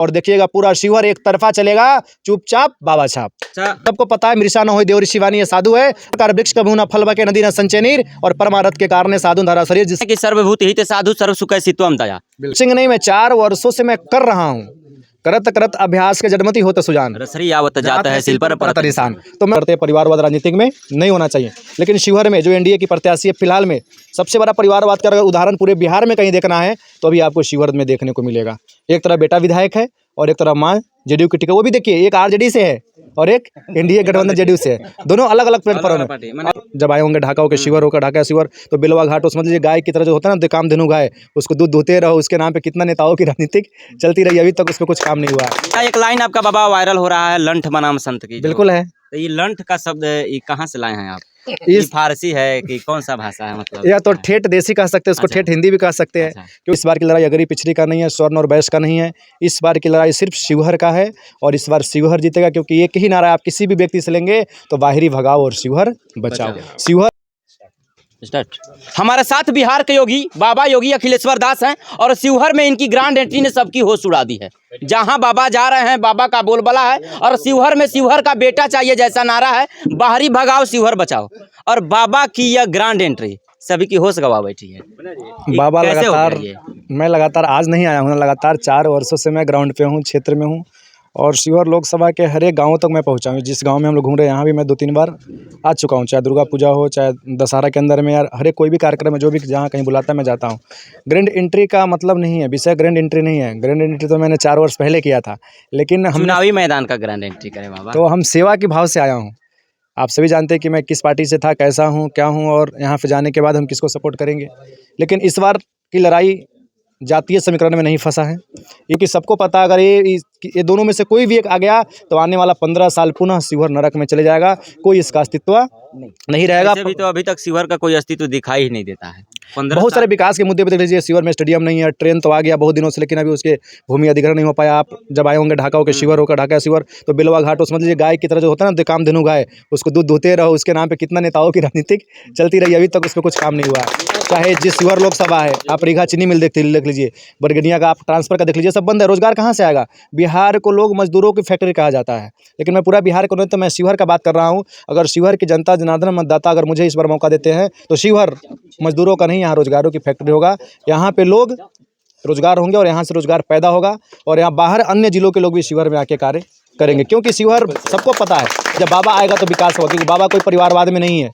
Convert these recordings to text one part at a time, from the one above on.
और देखिएगा पूरा शिवहर एक तरफा चलेगा, चुपचाप बाबा छाप। सबको पता है मिर्षा न होय देवरी शिवानी ये साधु है, कर वृक्ष कभू न फल बके नदी न संचय नीर, और परमारथ के कारण साधु धरा शरीर जिसकी सर्वभूत हित साधु सर्व सुख सित्वम दया। सिंह नहीं, मैं 4 वर्षों से मैं कर रहा हूँ, करत करत अभ्यास के जन्मति होत सुजान, रसरी आवत जाता है सिल पर परत निशान। तो मैं करते परिवारवाद राजनीतिक में नहीं होना चाहिए, लेकिन शिवहर में जो एनडीए की प्रत्याशी है फिलहाल में सबसे बड़ा परिवारवाद का अगर उदाहरण पूरे बिहार में कहीं देखना है तो अभी आपको शिवहर में देखने को मिलेगा। एक तरफ बेटा विधायक है और एक तरफ माँ जेडीयू की टिकट, वो भी देखिए एक आरजेडी से है और एक एनडीए गठबंधन जेडीयू से है, दोनों अलग अलग प्लेटफॉर्म है। जब आए होंगे ढाका होकर शिवहर होकर ढाका शिवहर, तो बिलवा घाट समझ लीजिए गाय की तरह जो होता है ना, कामधेनु गाय, उसको दूध धोते रहो, उसके नाम पे कितना नेताओं की राजनीतिक चलती रही, अभी तक उसको कुछ काम नहीं हुआ। एक लाइन आपका बाबा वायरल हो रहा है, लंठ बनाम संत की। बिल्कुल है। तो ये लंठ का शब्द ये कहाँ से लाए हैं आप? ये फारसी है कि कौन सा भाषा है? मतलब या तो ठेठ देसी कह सकते हैं उसको, ठेठ हिंदी भी कह सकते हैं। क्योंकि इस बार की लड़ाई अगरी पिछड़ी का नहीं है, स्वर्ण और वैश्य का नहीं है, इस बार की लड़ाई सिर्फ शिवहर का है और इस बार शिवहर जीतेगा। क्योंकि एक ही नारा आप किसी भी व्यक्ति से लेंगे तो बाहरी भगाओ और शिवहर बचाओ। शिवहर हमारे साथ बिहार के योगी बाबा योगी अखिलेश्वर दास हैं और शिवहर में इनकी ग्रांड एंट्री ने सबकी होश उड़ा दी है। जहां बाबा जा रहे हैं बाबा का बोलबाला है, और शिवहर में शिवहर का बेटा चाहिए जैसा नारा है, बाहरी भगाओ शिवहर बचाओ, और बाबा की यह ग्रांड एंट्री सभी की होश गवा बैठी है। बाबा लगातार, मैं लगातार आज नहीं आया हूँ, लगातार 4 वर्षों से मैं ग्राउंड पे हूँ, क्षेत्र में हूँ, और शिवहर लोकसभा के हर एक गाँव तक मैं पहुँचा हूँ। जिस गांव में हम लोग घूम रहे हैं यहाँ भी मैं 2-3 बार आ चुका हूँ, चाहे दुर्गा पूजा हो, चाहे दशहरा के अंदर में, यार हर एक कोई भी कार्यक्रम है, जो भी जहाँ कहीं बुलाता है मैं जाता हूँ। ग्रैंड एंट्री का मतलब नहीं है, विषय ग्रैंड एंट्री नहीं है। ग्रैंड एंट्री तो मैंने 4 वर्ष पहले किया था, लेकिन हम चुनावी मैदान का ग्रैंड एंट्री करें बाबा, तो हम सेवा के भाव से आया हूँ। आप सभी जानते हैं कि मैं किस पार्टी से था, कैसा हूँ, क्या हूँ, और यहाँ पे जाने के बाद हम किसको सपोर्ट करेंगे। लेकिन इस बार की लड़ाई जातीय समीकरण में नहीं फंसा है, क्योंकि सबको पता अगर ये दोनों में से कोई भी एक आ गया तो आने वाला 15 साल पुनः शिवहर नरक में चले जाएगा, कोई इसका अस्तित्व नहीं रहेगा। तो अभी तक शिवहर का कोई अस्तित्व दिखाई ही नहीं देता है। बहुत सारे विकास के मुद्दे पे देख लीजिए, शिवहर में स्टेडियम नहीं है, ट्रेन तो आ गया बहुत दिनों से, लेकिन अभी उसके भूमि अधिग्रहण नहीं हो पाया। आप जब आए होंगे ढाका होकर शिवहर होकर ढाका शिवहर, तो बिलवा घाट समझ लीजिए गाय की तरह जो होता है ना, कामधेनु गाय, उसको दूध धोते रहो, उसके नाम पे कितना नेताओं की राजनीतिक चलती रही, अभी तक उसको कुछ काम नहीं हुआ। चाहे जिस शिवहर लोकसभा है, आप रीगा चीनी मिल देख लीजिए, बरगनिया का आप ट्रांसफर का देख लीजिए, सब बंद है। रोजगार कहाँ से आएगा? बिहार को लोग मजदूरों की फैक्ट्री कहा जाता है, लेकिन मैं पूरा बिहार को नहीं, तो मैं शिवहर का बात कर रहा हूँ। अगर शिवहर की जनता जनार्दन मतदाता अगर मुझे इस बार मौका देते हैं तो शिवहर मजदूरों का नहीं, यहाँ रोजगारों की फैक्ट्री होगा, यहाँ पे लोग रोजगार होंगे और यहाँ से रोजगार पैदा होगा, और यहाँ बाहर अन्य जिलों के लोग भी शिवहर में आके कार्य करेंगे। क्योंकि शिवहर सबको पता है जब बाबा आएगा तो विकास होगा, क्योंकि बाबा कोई परिवारवाद में नहीं है।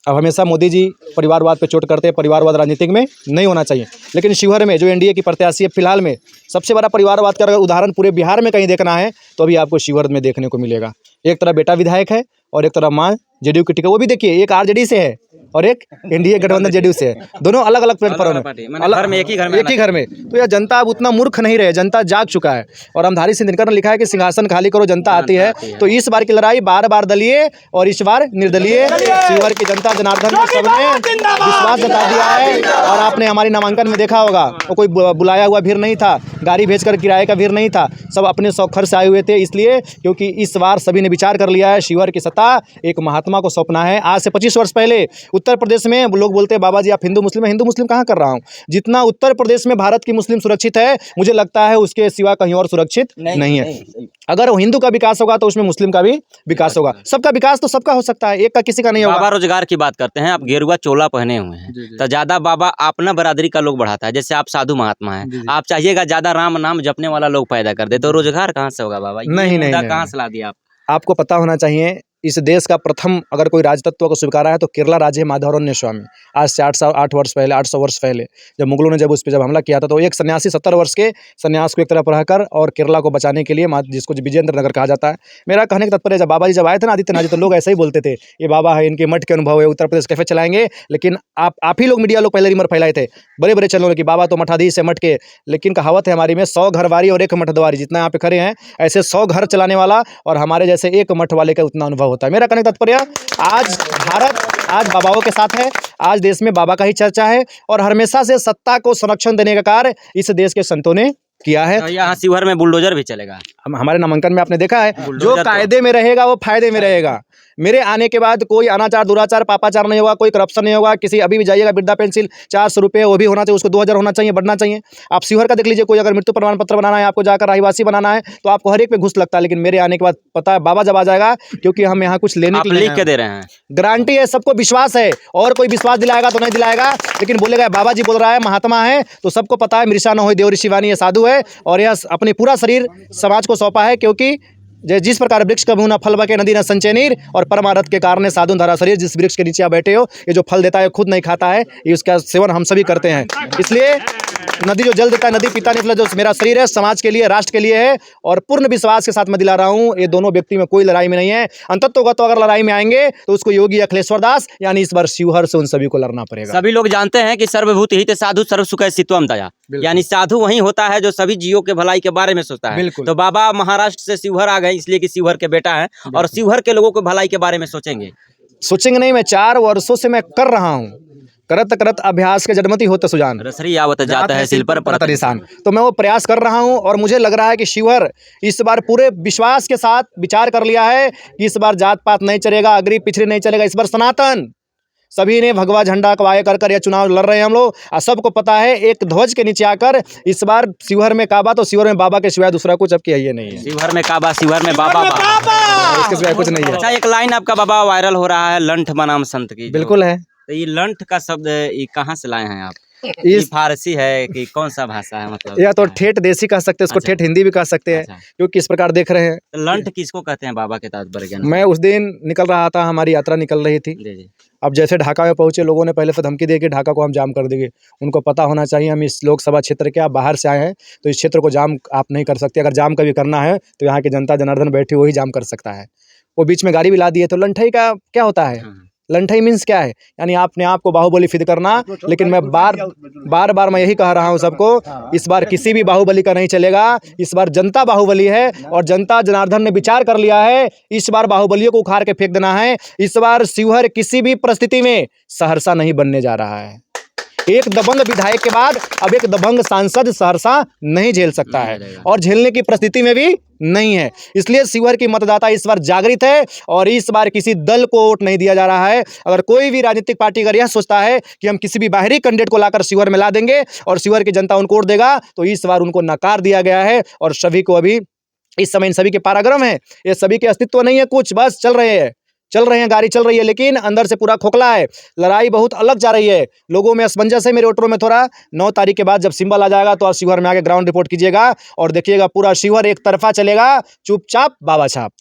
अब हमेशा मोदी जी परिवारवाद पे चोट करते हैं, परिवारवाद राजनीतिक में नहीं होना चाहिए, लेकिन शिवहर में जो एनडीए की प्रत्याशी है फिलहाल में सबसे बड़ा परिवारवाद का अगर उदाहरण पूरे बिहार में कहीं देखना है तो अभी आपको शिवहर में देखने को मिलेगा। एक तरफ बेटा विधायक है और एक तरफ माँ जेडीयू की टिकट, वो भी देखिए एक आरजेडी से है और एक एनडीए गठबंधन जेडीयू से है, दोनों अलग अलग प्लेटफॉर्म है, एक ही घर में। तो यह जनता अब उतना मूर्ख नहीं रहे, जनता जाग चुका है। और रामधारी सिंह दिनकर ने लिखा है कि सिंहासन खाली करो जनता आती है। तो इस बार की लड़ाई बार दलीय और इस बार निर्दलीय। शिवहर की जनता जनार्दन में सबने विश्वास जता दिया है, और आपने हमारी नामांकन में देखा होगा वो कोई बुलाया हुआ भीड़ नहीं था, गाड़ी भेजकर किराए का भीड़ नहीं था, सब अपने शौक से आए हुए थे। इसलिए क्योंकि इस बार सभी ने विचार कर लिया है शिवहर की सत्ता एक महात्मा को सौंपना है। आज से 25 वर्ष पहले उत्तर प्रदेश में लोग बोलते हैं बाबा जी आप हिंदू मुस्लिम, हिंदू मुस्लिम कहाँ कर रहा हूँ। जितना उत्तर प्रदेश में भारत की मुस्लिम सुरक्षित है, मुझे लगता है उसके सिवा कहीं और सुरक्षित नहीं है। अगर हिंदू का विकास होगा तो उसमें मुस्लिम का भी विकास होगा। सबका विकास तो सबका हो सकता है, एक का किसी का नहीं होगा। बाबा रोजगार की बात करते हैं, आप गेरुआ चोला पहने हुए हैं, तो ज्यादा बाबा अपना बरादरी का लोग बढ़ाता है। जैसे आप साधु महात्मा हैं, आप चाहिएगा ज्यादा राम नाम जपने वाला लोग पैदा कर दे, तो रोजगार कहाँ से होगा बाबा? नहीं, कहाँ से ला दिया आपको पता होना चाहिए, इस देश का प्रथम अगर कोई राजतत्व को स्वीकारा है तो केरला राज्य है माधवारण्य स्वामी। आज से 800 वर्ष पहले जब मुगलों ने जब हमला किया था, तो एक सन्यासी 70 वर्ष के सन्यास को एक तरफ रहकर और केरला को बचाने के लिए, जिसको विजेंद्र नगर कहा जाता है। मेरा कहने का तात्पर्य, जब बाबा जी जब आए थे ना आदित्यनाथ जी, तो लोग ऐसे ही बोलते थे ये बाबा है, इनके मठ के अनुभव है, उत्तर प्रदेश कैसे चलाएंगे। लेकिन आप ही लोग मीडिया लोग पहले रिमर फैलाए थे बड़े बड़े चैनलों की, बाबा तो मठाधीश है मठ के। लेकिन कहावत है हमारी में 100 घरवारी और 1 मठद्वारी, जितना यहाँ पे खड़े हैं ऐसे 100 घर चलाने वाला और हमारे जैसे 1 मठ वाले का उतना अनुभव होता है। मेरा कहने का तात्पर्य, आज भारत आज बाबाओं के साथ है, आज देश में बाबा का ही चर्चा है, और हमेशा से सत्ता को संरक्षण देने का कार्य इस देश के संतों ने किया है। तो यहाँ शिवहर में बुलडोजर भी चलेगा। हमारे नामांकन में आपने देखा है, जो बुलडोजर तो- कायदे में रहेगा वो फायदे में रहेगा। मेरे आने के बाद कोई अनाचार, दुराचार, पापाचार नहीं होगा, कोई करप्शन नहीं होगा। किसी अभी भी जाइएगा वृद्धा पेंसिल 400 रुपये वो भी होना चाहिए, उसको 2000 होना चाहिए, बढ़ना चाहिए। आप शिवहर का देख लीजिए, कोई अगर मृत्यु प्रमाण पत्र बनाना है, आपको जाकर रहिवासी बनाना है, तो आपको हर एक पे घुस लगता है। लेकिन मेरे आने के बाद पता है बाबा जब आ जाएगा, क्योंकि हम यहाँ कुछ लेने आप के लिए लिख नहीं के हैं। दे रहे हैं। गारंटी है, सबको विश्वास है, और कोई विश्वास दिलाएगा तो नहीं दिलाएगा, लेकिन बोलेगा बाबा जी बोल रहा है, महात्मा है, तो सबको पता है मृषा न होय देवरी शिवानी, ये साधु है और यह अपने पूरा शरीर समाज को सौंपा है। क्योंकि जिस प्रकार वृक्ष कभू न फल बके नदी न संचय नीर, और परमारथ के कारण साधु धरा शरीर, जिस वृक्ष के नीचे आप बैठे हो, ये जो फल देता है खुद नहीं खाता है, ये उसका सेवन हम सभी करते हैं। इसलिए नदी जो जल देता है, नदी पीता नहीं, जो मेरा शरीर है समाज के लिए, राष्ट्र के लिए है, और पूर्ण विश्वास के साथ मैं दिला रहा हूँ, ये दोनों व्यक्ति में कोई लड़ाई में नहीं है। अंततोगत तो अगर लड़ाई में आएंगे तो उसको योगी अखिलेश्वर दास यानी इस बार शिवहर से उन सभी को लड़ना पड़ेगा। सभी लोग जानते हैं कि सर्वभूत हित साधु सर्व सुख सित्वम दया, यानी साधु वही होता है जो सभी जीवों के भलाई के बारे में सोचता है। बिल्कुल। तो बाबा महाराष्ट्र से शिवहर आ गए इसलिए कि शिवहर के बेटा है और शिवहर के लोगों को भलाई के बारे में सोचेंगे नहीं, मैं 4 वर्षों से मैं कर रहा हूँ, करत करत अभ्यास के जन्मति होता सुजान, रसरी आवत जाता है सिल पर परत निशान। तो मैं वो प्रयास कर रहा हूँ, और मुझे लग रहा है कि शिवहर इस बार पूरे विश्वास के साथ विचार कर लिया है कि इस बार जात पात नहीं चलेगा, अगरी पिछड़ी नहीं चलेगा, इस बार सनातन सभी ने भगवा झंडा कवाए कर यह चुनाव लड़ रहे हैं हम लोग। और सबको पता है एक ध्वज के नीचे आकर इस बार शिवहर में काबा, तो शिवहर में बाबा के सिवाय दूसरा कुछ अब किया ही नहीं है। शिवहर में काबा, शिवहर में बाबा, इसके सिवाय कुछ नहीं है। अच्छा, एक लाइन आपका बाबा वायरल हो रहा है, लंठ बनाम संत की। बिल्कुल है। तो ये लंठ का शब्द ये कहाँ से लाए हैं आप? इस ये फारसी है कि कौन सा भाषा है, मतलब या तो ठेठ देसी कह सकते हैं इसको, अच्छा। ठेठ हिंदी भी कह सकते हैं, अच्छा। क्योंकि इस प्रकार देख रहे हैं। तो लंठ किसको कहते हैं बाबा के तात्पर्य के अनुसार? मैं उस दिन निकल रहा था, हमारी यात्रा निकल रही थी। जी जी। अब जैसे ढाका में पहुंचे, लोगों ने पहले से धमकी दी कि ढाका को हम जाम कर देंगे। उनको पता होना चाहिए हम इस लोकसभा क्षेत्र के, आप बाहर से आए हैं तो इस क्षेत्र को जाम आप नहीं कर सकते। अगर जाम कभी करना है तो यहाँ की जनता जनार्दन बैठी वही जाम कर सकता है। वो बीच में गाड़ी भी ला दी है। तो लंठई का क्या होता है? लंठई मीन्स क्या है? यानी आपने आपको बाहुबली फिद करना। लेकिन मैं बार मैं यही कह रहा हूँ सबको, इस बार किसी भी बाहुबली का नहीं चलेगा। इस बार जनता बाहुबली है, और जनता जनार्दन ने विचार कर लिया है, इस बार बाहुबलियों को उखाड़ के फेंक देना है। इस बार शिवहर किसी भी परिस्थिति में सहरसा नहीं बनने जा रहा है। एक दबंग विधायक के बाद अब एक दबंग सांसद सहरसा नहीं झेल सकता है, और झेलने की परिस्थिति में भी नहीं है। इसलिए शिवहर की मतदाता इस बार जागृत है, और इस बार किसी दल को वोट नहीं दिया जा रहा है। अगर कोई भी राजनीतिक पार्टी अगर यह सोचता है कि हम किसी भी बाहरी कैंडिडेट को लाकर शिवहर में ला देंगे और शिवहर की जनता उनको वोट देगा, तो इस बार उनको नकार दिया गया है। और सभी को अभी इस समय इन सभी के पारागरम है, ये सभी के अस्तित्व नहीं है, कुछ बस चल रहे हैं, गाड़ी चल रही है, लेकिन अंदर से पूरा खोखला है। लड़ाई बहुत अलग जा रही है, लोगों में असमंजस है। मेरे वोटरों में थोड़ा 9 तारीख के बाद जब सिंबल आ जाएगा तो आप शिवहर में आके ग्राउंड रिपोर्ट कीजिएगा, और देखिएगा पूरा शिवहर एक तरफा चलेगा, चुपचाप बाबा छाप।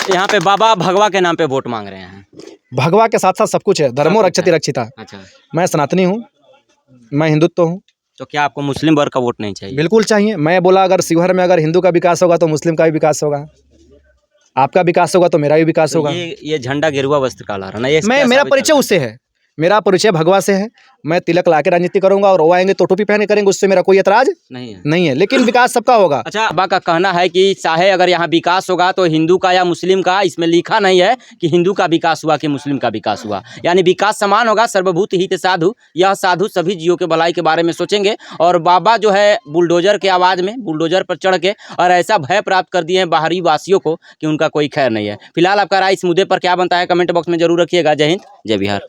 यहाँ पे बाबा भगवा के नाम पे वोट मांग रहे हैं। भगवा के साथ साथ सब कुछ है, धर्मो रक्षति रक्षिता। अच्छा, मैं सनातनी हूँ, मैं हिंदुत्व हूँ। तो क्या आपको मुस्लिम वर्ग का वोट नहीं चाहिए? बिल्कुल चाहिए। मैं बोला अगर शिवहर में अगर हिंदू का विकास होगा तो मुस्लिम का भी विकास होगा, आपका विकास होगा तो मेरा भी विकास होगा। ये झंडा गेरुआ वस्त्र का ला रहा है, मेरा परिचय उससे है, मेरा परिचय भगवा से है। मैं तिलक ला के राजनीति करूंगा, और वो आएंगे तो टोपी पहने करेंगे, उससे मेरा कोई एतराज नहीं है। लेकिन विकास सबका होगा। अच्छा, बाबा का कहना है कि चाहे अगर यहाँ विकास होगा तो हिंदू का या मुस्लिम का, इसमें लिखा नहीं है कि हिंदू का विकास हुआ कि मुस्लिम का विकास हुआ, यानी विकास समान होगा। सर्वभूत हित साधु, यह साधु सभी जीवों के भलाई के बारे में सोचेंगे। और बाबा जो है बुलडोजर के आवाज़ में बुलडोजर पर चढ़ के और ऐसा भय प्राप्त कर दिए हैं बाहरी वासियों को कि उनका कोई खैर नहीं है। फिलहाल आपका राय इस मुद्दे पर क्या बनता है, कमेंट बॉक्स में जरूर रखिएगा। जय हिंद, जय बिहार।